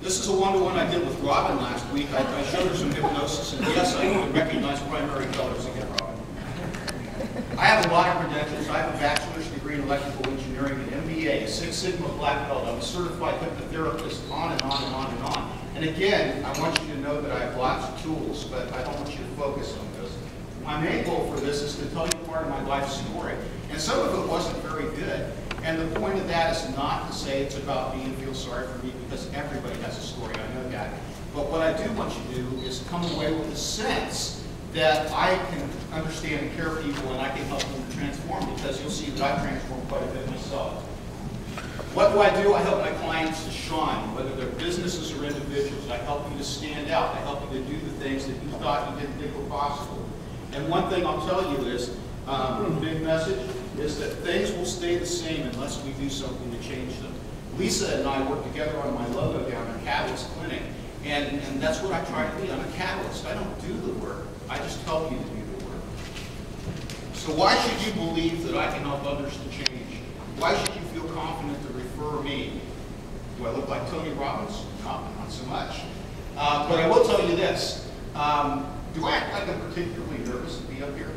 This is a one-to-one I did with Robin last week. I showed her some hypnosis, and yes, I can recognize primary colors again, Robin. I have a lot of credentials. I have a bachelor's degree in electrical engineering, an MBA, a Six Sigma black belt. I'm a certified hypnotherapist, on and on and on and on. And again, I want you to know that I have lots of tools, but I don't want you to focus on those. My main goal for this is to tell you part of my life story. And some of it wasn't very good. And the point of that is not to say it's about me and feel sorry for me, because everybody has a story, I know that. But what I do want you to do is come away with a sense that I can understand and care for people, and I can help them to transform, because you'll see that I've transformed quite a bit myself. What do? I help my clients to shine, whether they're businesses or individuals. I help you to stand out. I help you to do the things that you thought you didn't think were possible. And one thing I'll tell you is, the big message is that things will stay the same unless we do something to change them. Lisa and I work together on my logo down in Catalyst Clinic, and that's what I try to be. I'm a catalyst. I don't do the work. I just help you to do the work. So why should you believe that I can help others to change? Why should you feel confident to refer me? Do I look like Tony Robbins? No, not so much. But I will tell you this. Do I act like I'm particularly nervous to be up here?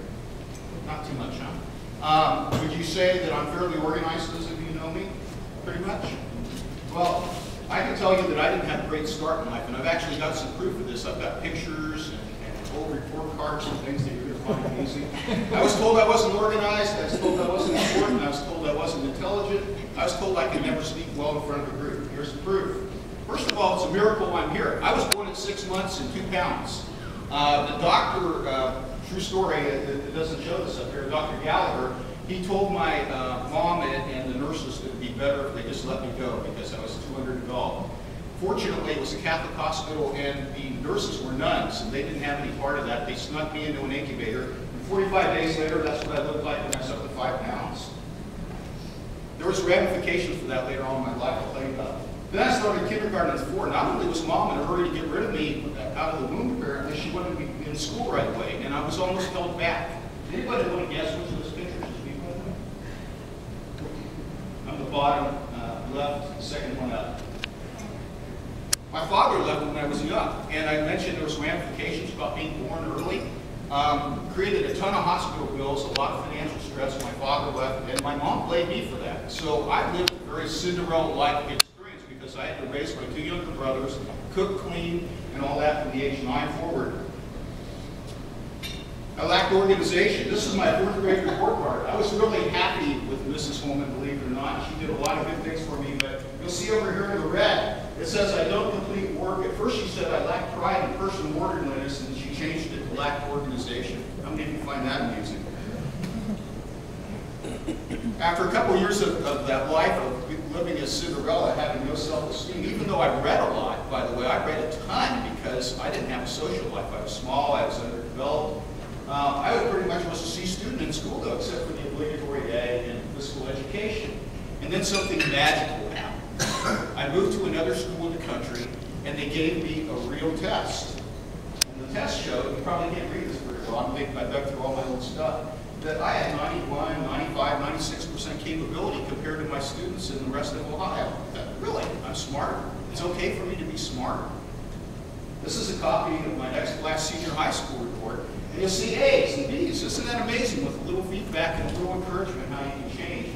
Not too much, huh? Would you say that I'm fairly organized, those of you who know me? Pretty much? Well, I can tell you that I didn't have a great start in life, and I've actually got some proof of this. I've got pictures and old report cards and things that you're going to find amusing. I was told I wasn't organized, I was told I wasn't important, I was told I wasn't intelligent, I was told I could never speak well in front of a group. Here's the proof. First of all, it's a miracle I'm here. I was born at 6 months and 2 pounds. The doctor, true story, it doesn't show this up here, Dr. Gallagher, he told my mom and the nurses that it would be better if they just let me go because I was too underdeveloped. Fortunately, it was a Catholic hospital, and the nurses were nuns, and they didn't have any part of that. They snuck me into an incubator, and 45 days later, that's what I looked like when I was up to 5 pounds. There was ramifications for that later on in my life, I'll tell you about it. Then I started kindergarten at 4. Not only was Mom in a hurry to get rid of me out of the womb, apparently, she wanted me in school right away, and I was almost held back. Anybody want to guess which of those pictures is me, by the way? On the bottom left, second one up. My father left when I was young, and I mentioned there was ramifications about being born early. Created a ton of hospital bills, a lot of financial stress. My father left, and my mom blamed me for that. So I lived a very Cinderella-like experience because I had to raise my 2 younger brothers, cook, clean, and all that from the age 9 forward. I lacked organization. This is my 4th grade report card. I was really happy with Mrs. Holman, believe it or not. She did a lot of good things for me, but you'll see over here in the red, it says I don't complete work. At first she said I lacked pride and personal orderliness, and she changed it to lack organization. How many of you find that amusing? After a couple years of that life of living as Cinderella, having no self-esteem, even though I read a lot, by the way, I read a ton because I didn't have a social life. I was small, I was underdeveloped. I was pretty much a C student in school, though, except for the obligatory A and physical education. And then something magical happened. I moved to another school in the country, and they gave me a real test. And the test showed, you probably can't read this very well, I dug through all my old stuff, that I had 91, 95, 96% capability compared to my students in the rest of Ohio. Really, I'm smart. It's okay for me to be smart. This is a copy of my next class senior high school report. And you'll see A's and B's. Isn't that amazing, with a little feedback and a little encouragement how you can change?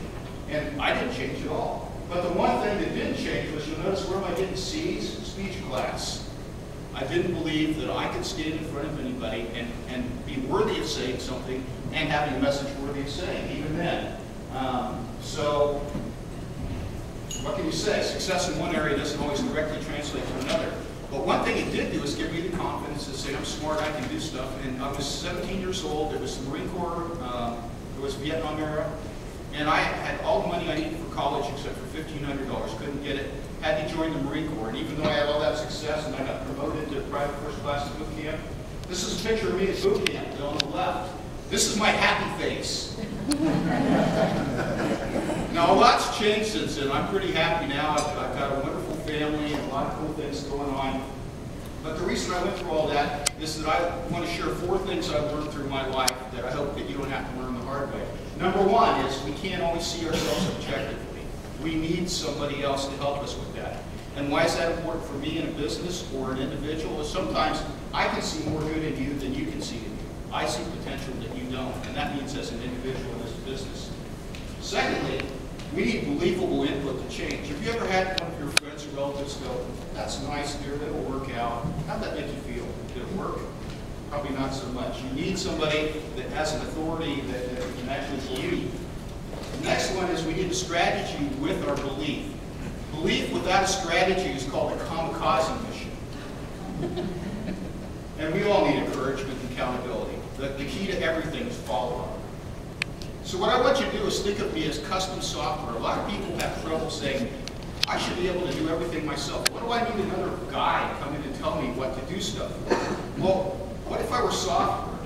And I didn't change at all. But the one thing that didn't change was, you'll notice, where am I getting C's? Speech class. I didn't believe that I could stand in front of anybody and be worthy of saying something and having a message worthy of saying, even then. So, what can you say? Success in one area doesn't always directly translate to another. But one thing it did do is give me the confidence to say I'm smart, I can do stuff. And I was 17 years old. It was the Marine Corps. It was Vietnam era. And I had all the money I needed for college except for $1,500. Couldn't get it. Had to join the Marine Corps. And even though I had all that success and I got promoted to private first class at boot camp, this is a picture of me at boot camp on the left. This is my happy face. Now, a lot's changed since then. I'm pretty happy now. I've got a wonderful family and a lot of cool things going on. But the reason I went through all that is that I want to share 4 things I've learned through my life that I hope that you don't have to learn the hard way. Number 1 is we can't always see ourselves objectively. We need somebody else to help us with that. And why is that important for me in a business or an individual? Is sometimes I can see more good in you than you can see in you. I see potential that you don't, and that means as an individual and as a business. Secondly, we need believable input to change. Have you ever had one of your friends or relatives go, that's nice, dear, that'll work out. How'd that make you feel? Did it work? Probably not so much. You need somebody that has an authority that you can actually believe. The next one is we need a strategy with our belief. Belief without a strategy is called a kamikaze mission. And we all need encouragement and accountability. The key to everything is follow-up. So what I want you to do is think of me as custom software. A lot of people have trouble saying, I should be able to do everything myself. What do I need another guy come in and tell me what to do stuff for? Well, what if I were software?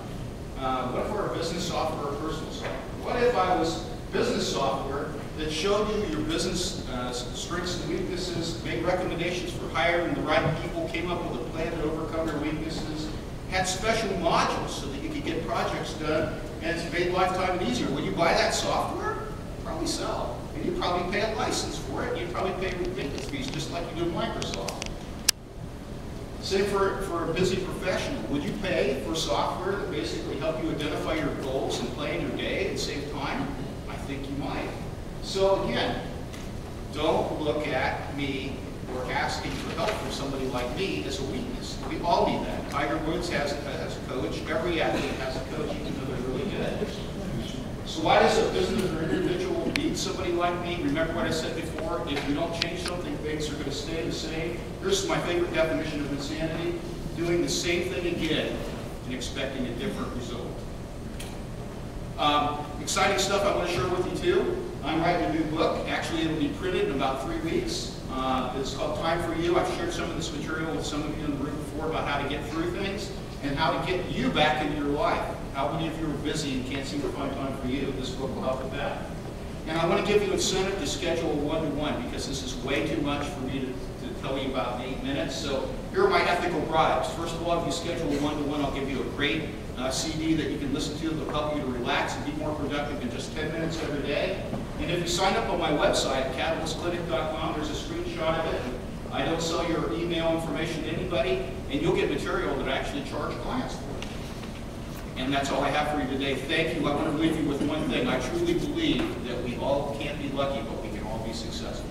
What if I were business software or personal software? What if I was business software that showed you your business strengths and weaknesses, made recommendations for hiring the right people, came up with a plan to overcome your weaknesses, had special modules so that you could get projects done, and it's made lifetime easier. When you buy that software, probably sell. And you probably pay a license for it. You probably pay maintenance fees just like you do Microsoft. Same for a busy professional. Would you pay for software that basically help you identify your goals and plan your day and save time? I think you might. So again, don't look at me or asking for help from somebody like me as a weakness. We all need that. Tiger Woods has a coach. Every athlete has a coach, even though they're really good. So why does a business or individual need somebody like me? Remember what I said before? If you don't change something, things are going to stay the same. Here's my favorite definition of insanity: doing the same thing again and expecting a different result. Exciting stuff I want to share with you too. I'm writing a new book. Actually, it'll be printed in about 3 weeks. It's called Time for You. I've shared some of this material with some of you in the room before about how to get through things and how to get you back into your life. How many of you are busy and can't seem to find time for you? This book will help with that. And I want to give you incentive to schedule a one-to-one because this is way too much for me to tell you about in 8 minutes. So here are my ethical bribes. First of all, if you schedule a one-to-one, I'll give you a great CD that you can listen to that will help you to relax and be more productive in just 10 minutes every day. And if you sign up on my website, catalystclinic.com, there's a screenshot of it. I don't sell your email information to anybody, and you'll get material that I actually charge clients for. And that's all I have for you today. Thank you. I want to leave you with one thing. I truly believe that we all can't be lucky, but we can all be successful.